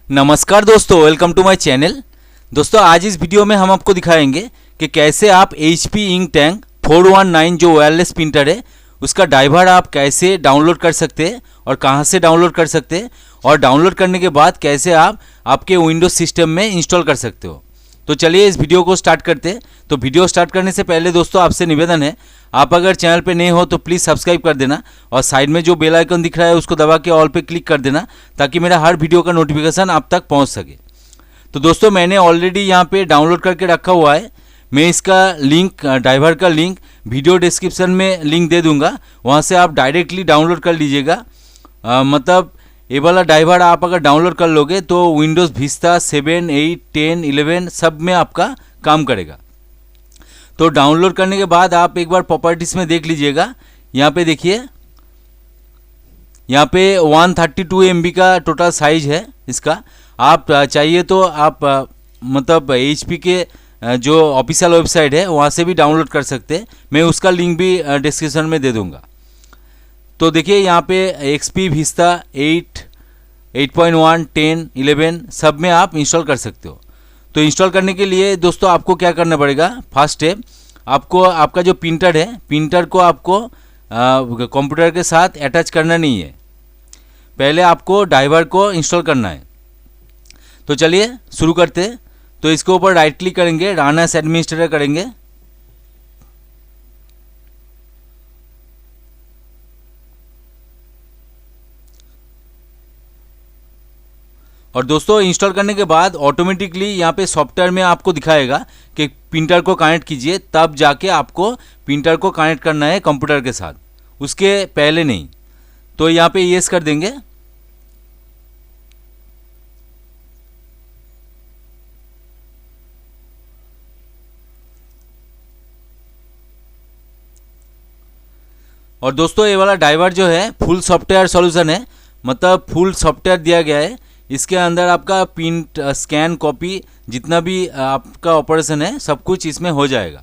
नमस्कार दोस्तों, welcome to my channel. दोस्तों आज इस वीडियो में हम आपको दिखाएंगे कि कैसे आप HP इंक टैंक 419 जो वायरलेस प्रिंटर है उसका ड्राइवर आप कैसे डाउनलोड कर सकते हैं और कहां से डाउनलोड कर सकते हैं, और डाउनलोड करने के बाद कैसे आप आपके विंडोज सिस्टम में इंस्टॉल कर सकते हो। तो चलिए इस वीडियो को स्टार्ट करते हैं। तो वीडियो स्टार्ट करने से पहले दोस्तों आपसे निवेदन है, आप अगर चैनल पे नए हो तो प्लीज़ सब्सक्राइब कर देना और साइड में जो बेल आइकन दिख रहा है उसको दबा के ऑल पे क्लिक कर देना ताकि मेरा हर वीडियो का नोटिफिकेशन आप तक पहुंच सके। तो दोस्तों मैंने ऑलरेडी यहाँ पे डाउनलोड करके रखा हुआ है। मैं इसका लिंक, ड्राइवर का लिंक वीडियो डिस्क्रिप्शन में लिंक दे दूँगा, वहाँ से आप डायरेक्टली डाउनलोड कर लीजिएगा। मतलब ये वाला ड्राइवर आप अगर डाउनलोड कर लोगे तो विंडोज़ विस्टा 7, 8, 10, 11 सब में आपका काम करेगा। तो डाउनलोड करने के बाद आप एक बार प्रॉपर्टीज़ में देख लीजिएगा। यहाँ पे देखिए, यहाँ पे 132 MB का टोटल साइज है इसका। आप चाहिए तो आप मतलब HP के जो ऑफिशियल वेबसाइट है वहाँ से भी डाउनलोड कर सकते हैं। मैं उसका लिंक भी डिस्क्रिप्शन में दे दूँगा। तो देखिए यहाँ पे XP विस्टा 8, 8.1, 10, 11 सब में आप इंस्टॉल कर सकते हो। तो इंस्टॉल करने के लिए दोस्तों आपको क्या करना पड़ेगा, फर्स्ट स्टेप आपको आपका जो प्रिंटर है, प्रिंटर को आपको कंप्यूटर के साथ अटैच करना नहीं है, पहले आपको ड्राइवर को इंस्टॉल करना है। तो चलिए शुरू करते हैं। तो इसके ऊपर राइट क्लिक करेंगे, रन एज एडमिनिस्ट्रेटर करेंगे। और दोस्तों इंस्टॉल करने के बाद ऑटोमेटिकली यहाँ पे सॉफ्टवेयर में आपको दिखाएगा कि प्रिंटर को कनेक्ट कीजिए, तब जाके आपको प्रिंटर को कनेक्ट करना है कंप्यूटर के साथ, उसके पहले नहीं। तो यहाँ पे येस कर देंगे। और दोस्तों ये वाला ड्राइवर जो है फुल सॉफ्टवेयर सॉल्यूशन है, मतलब फुल सॉफ्टवेयर दिया गया है। इसके अंदर आपका प्रिंट, स्कैन, कॉपी जितना भी आपका ऑपरेशन है सब कुछ इसमें हो जाएगा।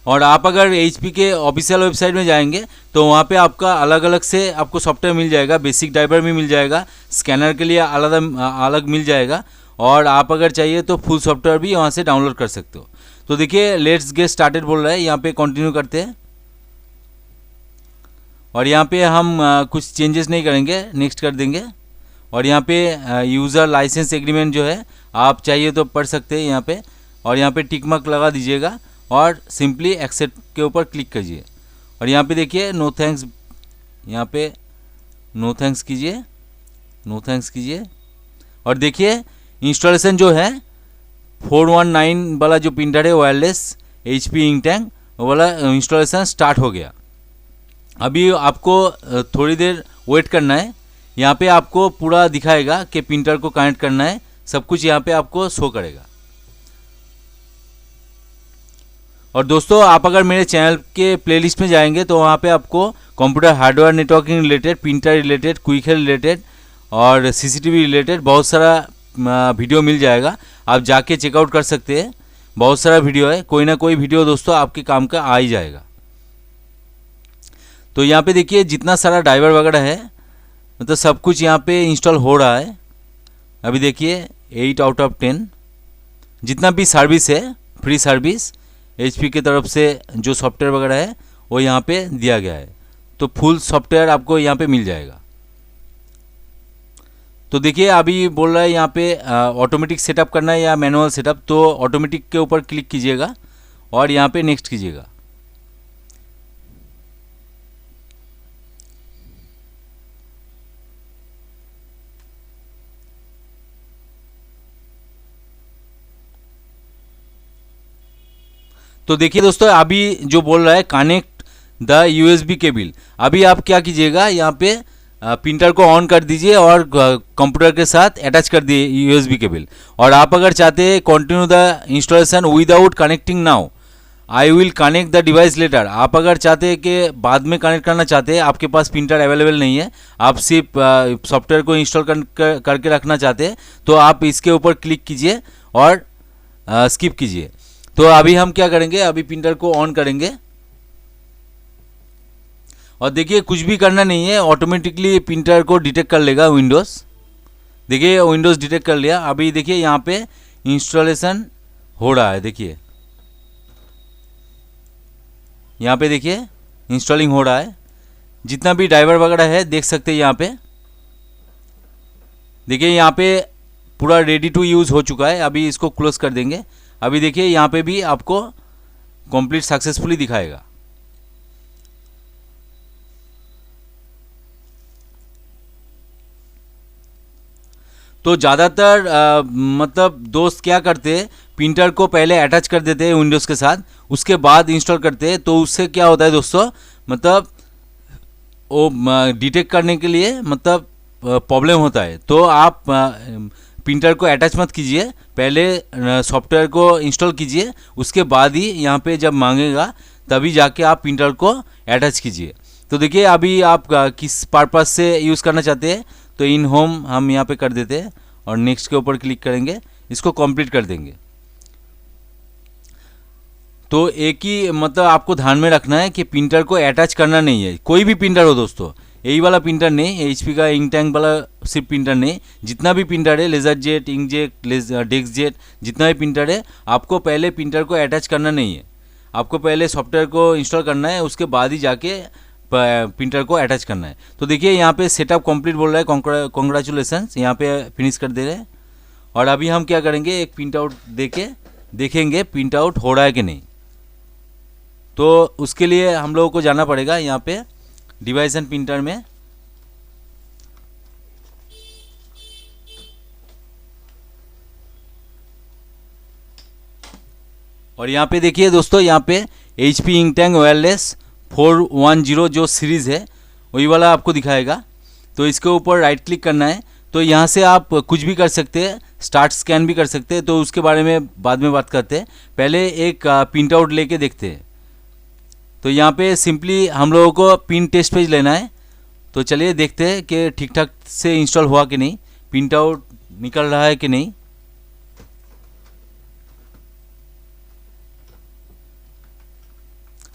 और आप अगर HP के ऑफिशियल वेबसाइट में जाएंगे तो वहाँ पे आपका अलग अलग से आपको सॉफ्टवेयर मिल जाएगा। बेसिक ड्राइवर भी मिल जाएगा, स्कैनर के लिए अलग मिल जाएगा, और आप अगर चाहिए तो फुल सॉफ्टवेयर भी वहाँ से डाउनलोड कर सकते हो। तो देखिए लेट्स गेट स्टार्टेड बोल रहा है, यहाँ पे कंटिन्यू करते हैं। और यहाँ पे हम कुछ चेंजेस नहीं करेंगे, नेक्स्ट कर देंगे। और यहाँ पे यूज़र लाइसेंस एग्रीमेंट जो है आप चाहिए तो पढ़ सकते हैं यहाँ पे, और यहाँ पे टिक मार्क लगा दीजिएगा और सिंपली एक्सेप्ट के ऊपर क्लिक कीजिए। और यहाँ पे देखिए नो थैंक्स, यहाँ पे नो थैंक्स कीजिए, नो थैंक्स कीजिए। और देखिए इंस्टॉलेशन जो है 419 वाला जो प्रिंटर है वायरलेस HP इंक टैंक वाला इंस्टॉलेशन स्टार्ट हो गया। अभी आपको थोड़ी देर वेट करना है। यहाँ पे आपको पूरा दिखाएगा कि प्रिंटर को कनेक्ट करना है, सब कुछ यहाँ पे आपको शो करेगा। और दोस्तों आप अगर मेरे चैनल के प्लेलिस्ट में जाएंगे तो वहाँ पे आपको computer hardware networking related, printer related, quick health related और CCTV रिलेटेड बहुत सारा वीडियो मिल जाएगा। आप जाके चेकआउट कर सकते हैं, बहुत सारा वीडियो है, कोई ना कोई वीडियो दोस्तों आपके काम का आ ही जाएगा। तो यहाँ पे देखिए जितना सारा ड्राइवर वगैरह है मतलब सब कुछ यहाँ पे इंस्टॉल हो रहा है। अभी देखिए 8 आउट ऑफ 10 जितना भी सर्विस है, फ्री सर्विस HP की तरफ से जो सॉफ्टवेयर वगैरह है वो यहाँ पे दिया गया है। तो फुल सॉफ्टवेयर आपको यहाँ पे मिल जाएगा। तो देखिए अभी बोल रहा है यहाँ पे ऑटोमेटिक सेटअप करना है या मैनुअल सेटअप, तो ऑटोमेटिक के ऊपर क्लिक कीजिएगा और यहाँ पे नेक्स्ट कीजिएगा। तो देखिए दोस्तों अभी जो बोल रहा है कनेक्ट द USB केबल, अभी आप क्या कीजिएगा, यहाँ पे प्रिंटर को ऑन कर दीजिए और कंप्यूटर के साथ अटैच कर दिए USB केबल। और आप अगर चाहते हैं continue the installation without connecting now, I will connect the device later, आप अगर चाहते हैं कि बाद में कनेक्ट करना चाहते हैं, आपके पास प्रिंटर अवेलेबल नहीं है, आप सिर्फ सॉफ्टवेयर को इंस्टॉल करके रखना चाहते हैं, तो आप इसके ऊपर क्लिक कीजिए और स्किप कीजिए। तो अभी हम क्या करेंगे, अभी प्रिंटर को ऑन करेंगे और देखिए कुछ भी करना नहीं है, ऑटोमेटिकली प्रिंटर को डिटेक्ट कर लेगा विंडोज़। देखिए विंडोज़ डिटेक्ट कर लिया। अभी देखिए यहाँ पे इंस्टॉलेशन हो रहा है, देखिए यहाँ पे देखिए इंस्टॉलिंग हो रहा है। जितना भी ड्राइवर वगैरह है देख सकते हैं यहाँ पे। देखिए यहाँ पे पूरा रेडी टू यूज़ हो चुका है। अभी इसको क्लोज कर देंगे। अभी देखिए यहाँ पे भी आपको कंप्लीट सक्सेसफुली दिखाएगा। तो ज़्यादातर मतलब दोस्त क्या करते हैं, प्रिंटर को पहले अटैच कर देते हैं विंडोज़ के साथ, उसके बाद इंस्टॉल करते हैं। तो उससे क्या होता है दोस्तों, मतलब वो डिटेक्ट करने के लिए मतलब प्रॉब्लम होता है। तो आप प्रिंटर को अटैच मत कीजिए, पहले सॉफ्टवेयर को इंस्टॉल कीजिए, उसके बाद ही यहाँ पे जब मांगेगा तभी जाके आप प्रिंटर को अटैच कीजिए। तो देखिए अभी आप किस पर्पज़ से यूज़ करना चाहते हैं, तो इन होम हम यहाँ पे कर देते हैं और नेक्स्ट के ऊपर क्लिक करेंगे, इसको कंप्लीट कर देंगे। तो एक ही मतलब आपको ध्यान में रखना है कि प्रिंटर को अटैच करना नहीं है। कोई भी प्रिंटर हो दोस्तों, यही वाला प्रिंटर नहीं, एचपी का इंक टैंक वाला सिर्फ प्रिंटर नहीं, जितना भी प्रिंटर है, laser jet, ink jet, desk jet, जितना भी प्रिंटर है, आपको पहले प्रिंटर को अटैच करना नहीं है। आपको पहले सॉफ्टवेयर को इंस्टॉल करना है, उसके बाद ही जाके प्रिंटर को अटैच करना है। तो देखिए यहाँ पे सेटअप कंप्लीट बोल रहा है, कॉन्ग्रेचुलेसन्स, यहाँ पे फिनिश कर दे रहे हैं। और अभी हम क्या करेंगे, एक प्रिंट आउट दे के देखेंगे प्रिंट आउट हो रहा है कि नहीं। तो उसके लिए हम लोगों को जाना पड़ेगा यहाँ पे डिवाइस एंड प्रिंटर में। और यहाँ पे देखिए दोस्तों, यहाँ पे HP इंक टैंक वायरलेस 410 जो सीरीज़ है वही वाला आपको दिखाएगा। तो इसके ऊपर राइट क्लिक करना है। तो यहाँ से आप कुछ भी कर सकते हैं, स्टार्ट स्कैन भी कर सकते हैं। तो उसके बारे में बाद में बात करते हैं, पहले एक प्रिंट आउट लेके देखते हैं। तो यहाँ पे सिंपली हम लोगों को पिन टेस्ट पेज लेना है। तो चलिए देखते हैं कि ठीक ठाक से इंस्टॉल हुआ कि नहीं, प्रिंट आउट निकल रहा है कि नहीं।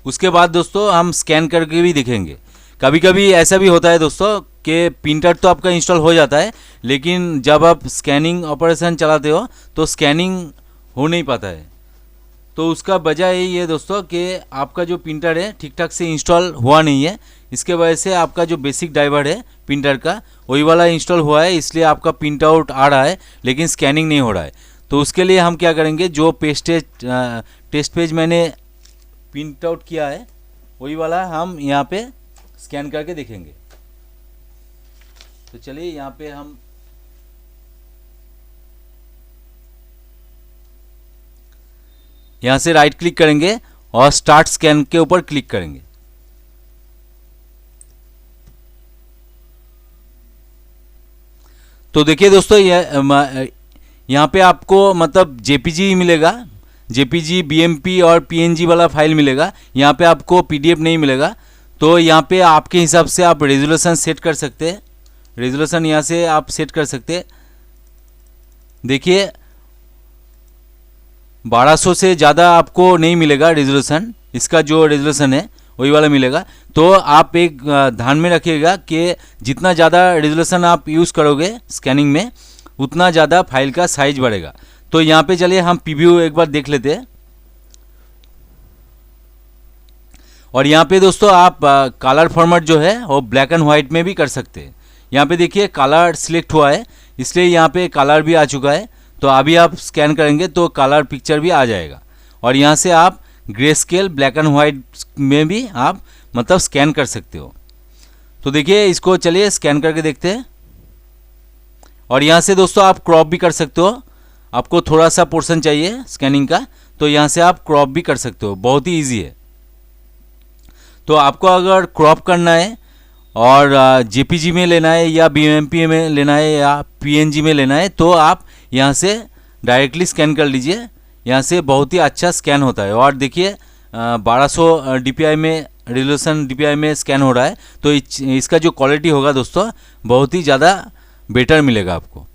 उसके बाद दोस्तों हम स्कैन करके भी देखेंगे। कभी कभी ऐसा भी होता है दोस्तों कि प्रिंटर तो आपका इंस्टॉल हो जाता है, लेकिन जब आप स्कैनिंग ऑपरेशन चलाते हो तो स्कैनिंग हो नहीं पाता है। तो उसका वजह यही है दोस्तों कि आपका जो प्रिंटर है ठीक ठाक से इंस्टॉल हुआ नहीं है। इसके वजह से आपका जो बेसिक ड्राइवर है प्रिंटर का वही वाला इंस्टॉल हुआ है, इसलिए आपका प्रिंट आउट आ रहा है लेकिन स्कैनिंग नहीं हो रहा है। तो उसके लिए हम क्या करेंगे, जो टेस्ट पेज मैंने प्रिंट आउट किया है वही वाला हम यहाँ पे स्कैन करके देखेंगे। तो चलिए यहाँ पे हम यहाँ से राइट क्लिक करेंगे और स्टार्ट स्कैन के ऊपर क्लिक करेंगे। तो देखिए दोस्तों, यहाँ पे आपको मतलब जेपीजी मिलेगा, जेपीजी, बीएमपी और पीएनजी वाला फाइल मिलेगा। यहाँ पे आपको पीडीएफ नहीं मिलेगा। तो यहाँ पे आपके हिसाब से आप रेजोल्यूशन सेट कर सकते हैं, रेजोल्यूशन यहाँ से आप सेट कर सकते हैं। देखिए 1200 से ज़्यादा आपको नहीं मिलेगा रेजोल्यूशन, इसका जो रेजोल्यूशन है वही वाला मिलेगा। तो आप एक ध्यान में रखिएगा कि जितना ज़्यादा रेजोल्यूशन आप यूज़ करोगे स्कैनिंग में, उतना ज़्यादा फाइल का साइज बढ़ेगा। तो यहाँ पे चलिए हम प्रीव्यू एक बार देख लेते हैं। और यहाँ पे दोस्तों आप कलर फॉर्मेट जो है वो ब्लैक एंड वाइट में भी कर सकते हैं। यहाँ पे देखिए कलर सिलेक्ट हुआ है, इसलिए यहाँ पे कलर भी आ चुका है। तो अभी आप स्कैन करेंगे तो कलर पिक्चर भी आ जाएगा। और यहाँ से आप grey scale, black and white में भी आप मतलब स्कैन कर सकते हो। तो देखिए इसको चलिए स्कैन करके देखते हैं। और यहाँ से दोस्तों आप क्रॉप भी कर सकते हो, आपको थोड़ा सा पोर्शन चाहिए स्कैनिंग का तो यहाँ से आप क्रॉप भी कर सकते हो, बहुत ही ईजी है। तो आपको अगर क्रॉप करना है और जेपीजी में लेना है या बीएमपी में लेना है या पीएनजी में लेना है तो आप यहाँ से डायरेक्टली स्कैन कर लीजिए। यहाँ से बहुत ही अच्छा स्कैन होता है। और देखिए 1200 डीपीआई में, रेजोल्यूशन डीपीआई में स्कैन हो रहा है। तो इसका जो क्वालिटी होगा दोस्तों बहुत ही ज़्यादा बेटर मिलेगा आपको।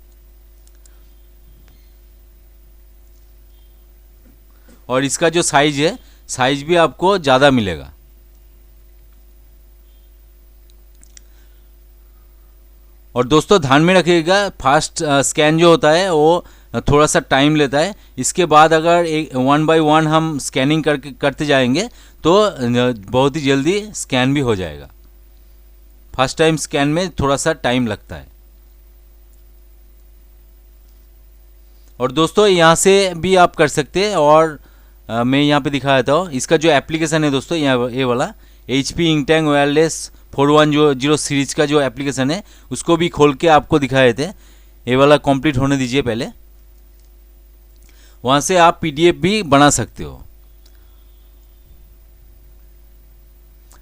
और इसका जो साइज है, साइज भी आपको ज़्यादा मिलेगा। और दोस्तों ध्यान में रखिएगा, फास्ट स्कैन जो होता है वो थोड़ा सा टाइम लेता है। इसके बाद अगर एक 1 बाय 1 हम स्कैनिंग करते जाएंगे तो बहुत ही जल्दी स्कैन भी हो जाएगा। फर्स्ट टाइम स्कैन में थोड़ा सा टाइम लगता है। और दोस्तों यहाँ से भी आप कर सकते हैं। और मैं यहाँ पे दिखा देता हूँ इसका जो एप्लीकेशन है दोस्तों, यहाँ ये वाला HP इंकटैंक वायरलेस 4100 सीरीज का जो एप्लीकेशन है उसको भी खोल के आपको दिखाए थे। ये वाला कंप्लीट होने दीजिए पहले, वहाँ से आप PDF भी बना सकते हो।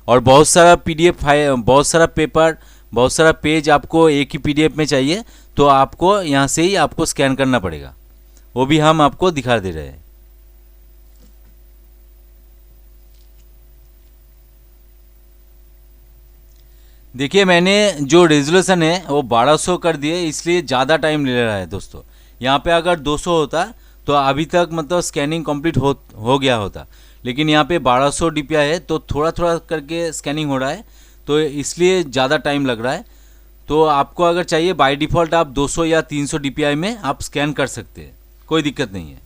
और बहुत सारा PDF फाइल, बहुत सारा पेपर, बहुत सारा पेज आपको एक ही PDF में चाहिए तो आपको यहाँ से ही आपको स्कैन करना पड़ेगा, वो भी हम आपको दिखा दे रहे हैं। देखिए मैंने जो रेजोल्यूशन है वो 1200 कर दिए, इसलिए ज़्यादा टाइम ले रहा है दोस्तों। यहाँ पे अगर 200 होता तो अभी तक मतलब स्कैनिंग कंप्लीट हो गया होता, लेकिन यहाँ पे 1200 DPI है तो थोड़ा थोड़ा करके स्कैनिंग हो रहा है, तो इसलिए ज़्यादा टाइम लग रहा है। तो आपको अगर चाहिए बाय डिफ़ॉल्ट आप 200 या 300 DPI में आप स्कैन कर सकते हैं, कोई दिक्कत नहीं है।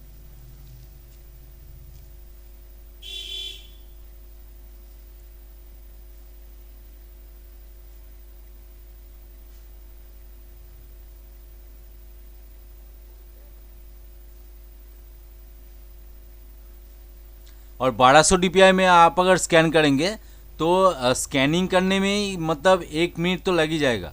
और 1200 DPI में आप अगर स्कैन करेंगे तो स्कैनिंग करने में ही मतलब 1 मिनट तो लग ही जाएगा,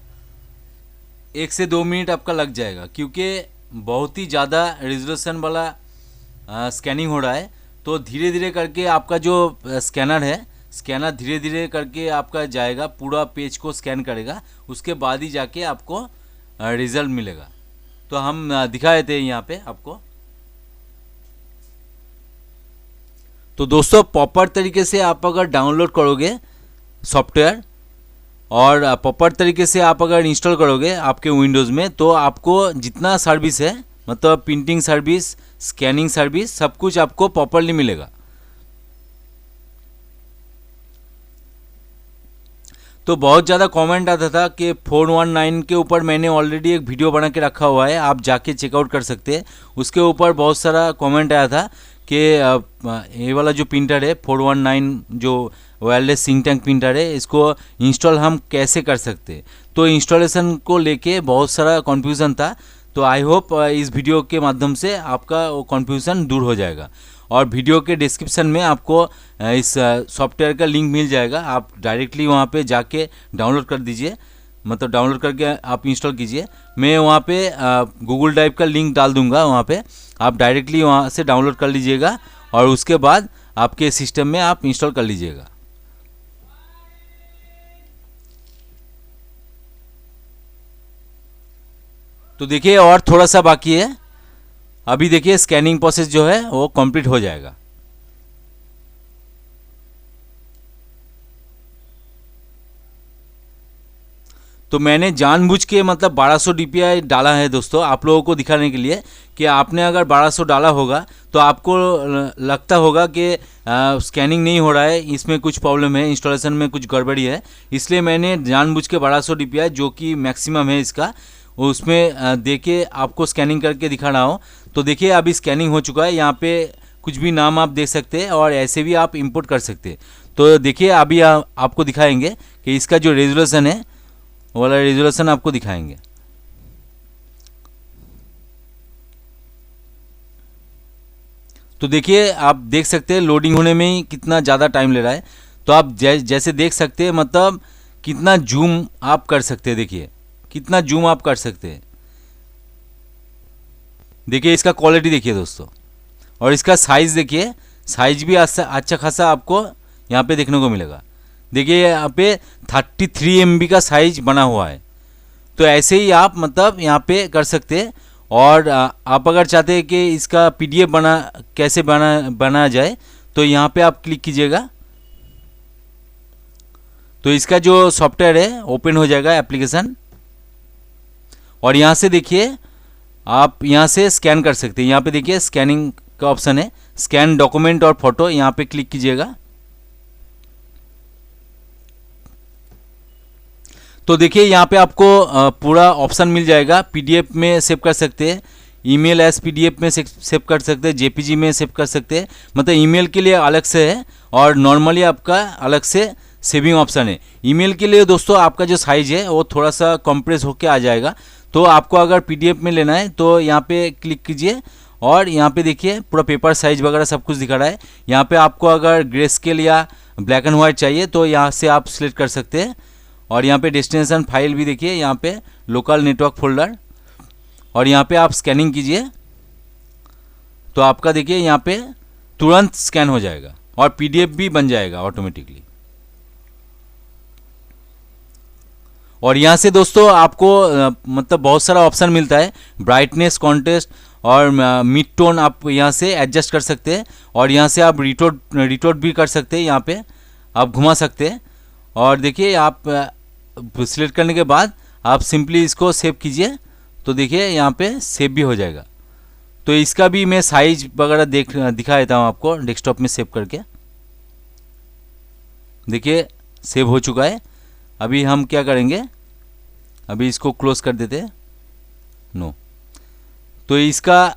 1 से 2 मिनट आपका लग जाएगा, क्योंकि बहुत ही ज़्यादा रेजोल्यूशन वाला स्कैनिंग हो रहा है। तो धीरे धीरे करके आपका जो स्कैनर है, स्कैनर धीरे धीरे करके आपका जाएगा, पूरा पेज को स्कैन करेगा, उसके बाद ही जाके आपको रिज़ल्ट मिलेगा। तो हम दिखा देते हैं यहाँ पे आपको। तो दोस्तों प्रॉपर तरीके से आप अगर डाउनलोड करोगे सॉफ्टवेयर और प्रॉपर तरीके से आप अगर इंस्टॉल करोगे आपके विंडोज़ में, तो आपको जितना सर्विस है मतलब प्रिंटिंग सर्विस, स्कैनिंग सर्विस, सब कुछ आपको प्रॉपरली मिलेगा। तो बहुत ज़्यादा कमेंट आता था कि 419 के ऊपर मैंने ऑलरेडी एक वीडियो बना के रखा हुआ है, आप जाके चेकआउट कर सकते हैं। उसके ऊपर बहुत सारा कमेंट आया था कि ये वाला जो प्रिंटर है 419 जो वायरलेस सिंक टैंक प्रिंटर है, इसको इंस्टॉल हम कैसे कर सकते हैं। तो इंस्टॉलेशन को लेके बहुत सारा कन्फ्यूज़न था। तो आई होप इस वीडियो के माध्यम से आपका वो कन्फ्यूज़न दूर हो जाएगा। और वीडियो के डिस्क्रिप्शन में आपको इस सॉफ्टवेयर का लिंक मिल जाएगा, आप डायरेक्टली वहाँ पे जाके डाउनलोड कर दीजिए, मतलब डाउनलोड करके आप इंस्टॉल कीजिए। मैं वहाँ पे गूगल ड्राइव का लिंक डाल दूँगा, वहाँ पे आप डायरेक्टली वहाँ से डाउनलोड कर लीजिएगा और उसके बाद आपके सिस्टम में आप इंस्टॉल कर लीजिएगा। तो देखिए और थोड़ा सा बाकी है, अभी देखिए स्कैनिंग प्रोसेस जो है वो कंप्लीट हो जाएगा। तो मैंने जानबूझ के मतलब 1200 DPI डाला है दोस्तों, आप लोगों को दिखाने के लिए कि आपने अगर 1200 डाला होगा तो आपको लगता होगा कि स्कैनिंग नहीं हो रहा है, इसमें कुछ प्रॉब्लम है, इंस्टॉलेशन में कुछ गड़बड़ी है। इसलिए मैंने जानबूझ के 1200 DPI जो कि मैक्सिमम है इसका, उसमें दे के आपको स्कैनिंग करके दिखा रहा हूँ। तो देखिए अभी स्कैनिंग हो चुका है, यहाँ पे कुछ भी नाम आप देख सकते हैं और ऐसे भी आप इंपोर्ट कर सकते हैं। तो देखिए अभी आपको दिखाएंगे कि इसका जो रेजोल्यूशन है वो वाला रेजोल्यूशन आपको दिखाएंगे। तो देखिए आप देख सकते हैं लोडिंग होने में ही कितना ज़्यादा टाइम ले रहा है। तो आप जैसे देख सकते हैं मतलब कितना जूम आप कर सकते हैं, देखिए कितना जूम आप कर सकते हैं। देखिए इसका क्वालिटी देखिए दोस्तों, और इसका साइज़ देखिए, साइज भी अच्छा खासा आपको यहाँ पे देखने को मिलेगा। देखिए यहाँ पे 33 MB का साइज बना हुआ है। तो ऐसे ही आप मतलब यहाँ पे कर सकते हैं। और आप अगर चाहते हैं कि इसका PDF कैसे बनाया जाए तो यहाँ पे आप क्लिक कीजिएगा, तो इसका जो सॉफ्टवेयर है ओपन हो जाएगा एप्लीकेशन। और यहाँ से देखिए आप यहाँ से स्कैन कर सकते हैं। यहाँ पे देखिए स्कैनिंग का ऑप्शन है, स्कैन डॉक्यूमेंट और फोटो, यहाँ पे क्लिक कीजिएगा। तो देखिए यहाँ पे आपको पूरा ऑप्शन मिल जाएगा। पीडीएफ में सेव कर सकते हैं, ईमेल एज पीडीएफ में सेव कर सकते हैं, जेपीजी में सेव कर सकते हैं। मतलब ईमेल के लिए अलग से है और नॉर्मली आपका अलग से सेविंग ऑप्शन है। ईमेल के लिए दोस्तों आपका जो साइज़ है वो थोड़ा सा कंप्रेस होके आ जाएगा। तो आपको अगर पीडीएफ में लेना है तो यहाँ पे क्लिक कीजिए और यहाँ पे देखिए पूरा पेपर साइज वगैरह सब कुछ दिखा रहा है। यहाँ पे आपको अगर ग्रे स्केल या ब्लैक एंड वाइट चाहिए तो यहाँ से आप सिलेक्ट कर सकते हैं। और यहाँ पे डेस्टिनेशन फाइल भी देखिए, यहाँ पे लोकल नेटवर्क फोल्डर, और यहाँ पे आप स्कैनिंग कीजिए तो आपका देखिए यहाँ पे तुरंत स्कैन हो जाएगा और पीडीएफ भी बन जाएगा ऑटोमेटिकली। और यहाँ से दोस्तों आपको मतलब बहुत सारा ऑप्शन मिलता है, ब्राइटनेस, कॉन्ट्रास्ट और मिड टोन आप यहाँ से एडजस्ट कर सकते हैं। और यहाँ से आप रिटोट भी कर सकते हैं, यहाँ पे आप घुमा सकते हैं। और देखिए आप सिलेक्ट करने के बाद आप सिंपली इसको सेव कीजिए तो देखिए यहाँ पे सेव भी हो जाएगा। तो इसका भी मैं साइज वगैरह दिखा देता हूँ आपको डेस्कटॉप में सेव करके। देखिए सेव हो चुका है। अभी हम क्या करेंगे, अभी इसको क्लोज कर देते हैं। नो, तो इसका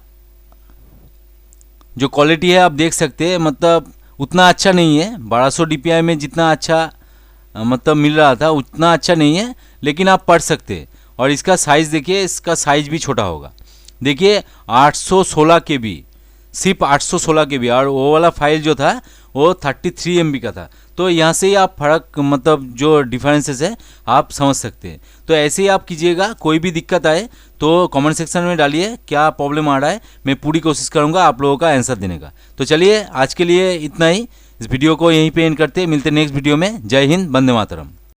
जो क्वालिटी है आप देख सकते हैं, मतलब उतना अच्छा नहीं है। 1200 DPI में जितना अच्छा मतलब मिल रहा था उतना अच्छा नहीं है, लेकिन आप पढ़ सकते हैं। और इसका साइज़ देखिए, इसका साइज़ भी छोटा होगा। देखिए 816 KB, सिर्फ 816 KB, और वो वाला फाइल जो था वो 33 MB का था। तो यहाँ से ही आप फ़र्क मतलब जो डिफरेंसेस है आप समझ सकते हैं। तो ऐसे ही आप कीजिएगा। कोई भी दिक्कत आए तो कमेंट सेक्शन में डालिए क्या प्रॉब्लम आ रहा है, मैं पूरी कोशिश करूँगा आप लोगों का आंसर देने का। तो चलिए आज के लिए इतना ही, इस वीडियो को यहीं पे एंड करते हैं। मिलते हैं नेक्स्ट वीडियो में। जय हिंद, वंदे मातरम।